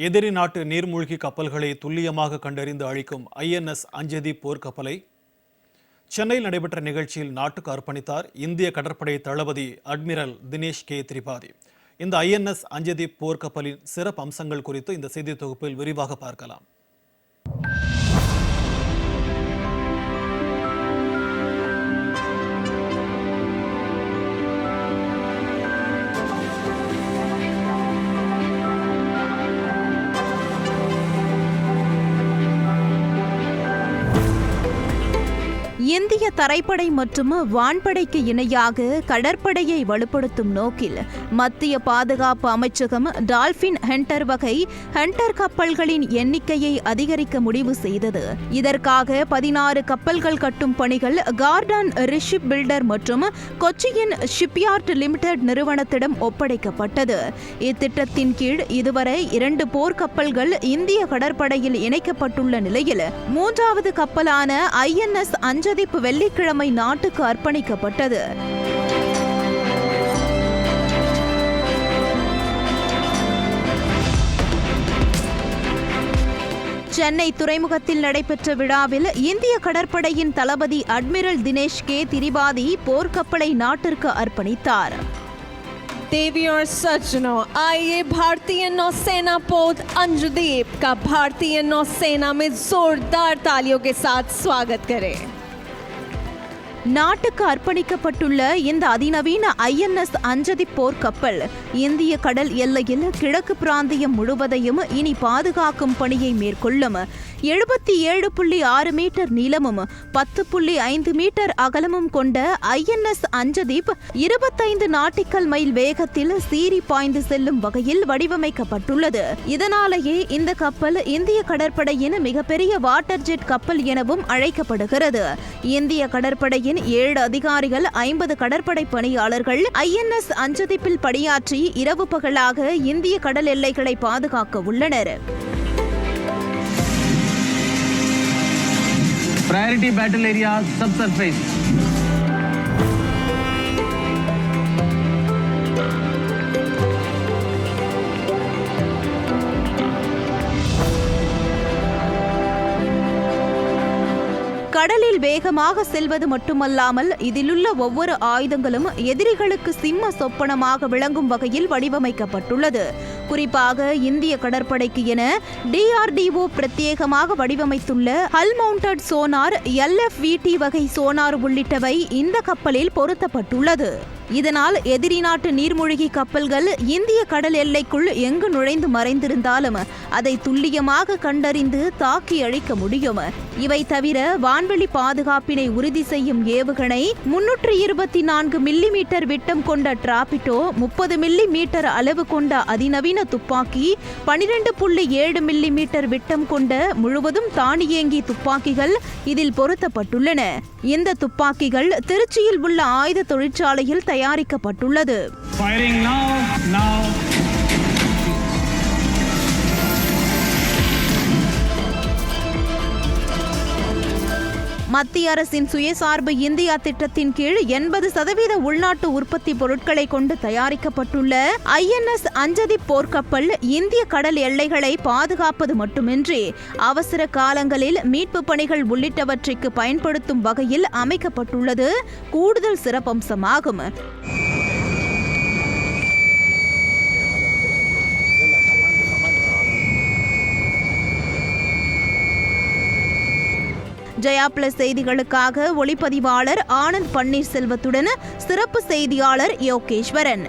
எதிரி நாட்டு நீர்மூழ்கி கப்பல்களை துல்லியமாக கண்டறிந்து அழிக்கும் INS அஞ்சதீப் போர்க்கப்பலை சென்னையில் நடைபெற்ற நிகழ்ச்சியில் நாட்டுக்கு அர்ப்பணித்தார் இந்திய கடற்படை தளபதி அட்மிரல் தினேஷ் கே திரிபாதி. இந்த INS அஞ்சதீப் போர்க்கப்பலின் சிறப்பு அம்சங்கள் குறித்து இந்த செய்தி தொகுப்பில் விரிவாக பார்க்கலாம். இந்திய தரைப்படை மற்றும் வான்படைக்கு இணையாக கடற்படையை வலுப்படுத்தும் நோக்கில் மத்திய பாதுகாப்பு அமைச்சகம் டால்பின் ஹண்டர் வகை ஹண்டர் கப்பல்களின் எண்ணிக்கையை அதிகரிக்க முடிவு செய்தது. இதற்காக 16 கப்பல்கள் கட்டும் பணிகள் கார்டன் ரிஷிப் பில்டர் மற்றும் கொச்சியின் ஷிப்யார்ட் லிமிடெட் நிறுவனத்திடம் ஒப்படைக்கப்பட்டது. இத்திட்டத்தின் கீழ் இதுவரை 2 போர்க்கப்பல்கள் இந்திய கடற்படையில் இணைக்கப்பட்டுள்ள நிலையில் 3வது கப்பலான INS அஞ்சதீப் வெள்ளிக்கிழமை நாட்டுக்கு அர்ப்பணிக்கப்பட்டது. சென்னை துறைமுகத்தில் நடைபெற்ற விழாவில் இந்திய கடற்படையின் தளபதி அட்மிரல் தினேஷ் கே திரிபாதி போர்க்கப்பலை நாட்டிற்கு அர்ப்பணித்தார். देवी और सज्जनों, आइए भारतीय नौसेना पोत अंजुदीप का भारतीय नौसेना में जोरदार तालियों के साथ स्वागत करें. நாட்டுக்கு அர்ப்பணிக்கப்பட்டுள்ள இந்த அதிநவீன INS அஞ்சதீப் போர்க்கப்பல் இந்திய கடல் எல்லையில் கிழக்கு பிராந்தியம் முழுவதையும் இனி பாதுகாக்கும் பணியை மேற்கொள்ளும். 77.6 மீட்டர் நீளமும் 10.5 மீட்டர் அகலமும் கொண்ட INS அஞ்சதீப் 25 நாட்டிக்கல் மைல் வேகத்தில் சீறி பாய்ந்து செல்லும் வகையில் வடிவமைக்கப்பட்டுள்ளது. இதனாலேயே இந்த கப்பல் இந்திய கடற்படையின் மிகப்பெரிய வாட்டர் ஜெட் கப்பல் எனவும் அழைக்கப்படுகிறது. இந்திய கடற்படையின் 7 அதிகாரிகள் 50 கடற்படை பணியாளர்கள் INS அஞ்சதீப்பில் பணியாற்றி இரவு பகலாக இந்திய கடல் எல்லைகளை பாதுகாக்க உள்ளனர். Priority battle area subsurface. கடலில் வேகமாக செல்வது மட்டுமல்லாமல் இதிலுள்ள ஒவ்வொரு ஆயுதங்களும் எதிரிகளுக்கு சிம்ம சொப்பனமாக விளங்கும் வகையில் வடிவமைக்கப்பட்டுள்ளது. குறிப்பாக இந்திய கடற்படைக்கு என DRDO பிரத்யேகமாக வடிவமைத்துள்ள ஹல் மவுண்டட் சோனார், LFVT வகை சோனார் உள்ளிட்டவை இந்த கப்பலில் பொருத்தப்பட்டுள்ளது. இதனால் எதிரி நாட்டு நீர்மூழ்கி கப்பல்கள் இந்திய கடல் எல்லைக்குள் எங்கு நுழைந்து மறைந்திருந்தாலும் அதை துல்லியமாக கண்டறிந்து தாக்கி அழிக்க முடியும். இவை தவிர வான்வெளி பாதுகாப்பினை உறுதி செய்யும் ஏவுகணை, 324 மில்லிமீட்டர் விட்டம் கொண்ட டிராபிட்டோ, 30 மில்லிமீட்டர் அளவு கொண்ட அதிநவீன துப்பாக்கி, 12.7 மில்லிமீட்டர் விட்டம் கொண்ட முழுவதும் தானியங்கி துப்பாக்கிகள் இதில் பொருத்தப்பட்டுள்ளன. இந்த துப்பாக்கிகள் திருச்சியில் உள்ள ஆயுத தொழிற்சாலையில் தயாரிக்கப்பட்டுள்ளது. மத்திய அரசின் சுயசார்பு இந்தியா திட்டத்தின் கீழ் 80% உள்நாட்டு உற்பத்தி பொருட்களை கொண்டு தயாரிக்கப்பட்டுள்ள INS அஞ்சதீப் போர்க்கப்பல் இந்திய கடல் எல்லைகளை பாதுகாப்பது மட்டுமின்றி அவசர காலங்களில் மீட்பு பணிகள் உள்ளிட்டவற்றிற்கு பயன்படுத்தும் வகையில் அமைக்கப்பட்டுள்ளது கூடுதல் சிறப்பம்சமாகும். ஜெயா பிளஸ் செய்திகளுக்காக ஒளிப்பதிவாளர் ஆனந்த் பன்னீர்செல்வத்துடன் சிறப்பு செய்தியாளர் யோகேஸ்வரன்.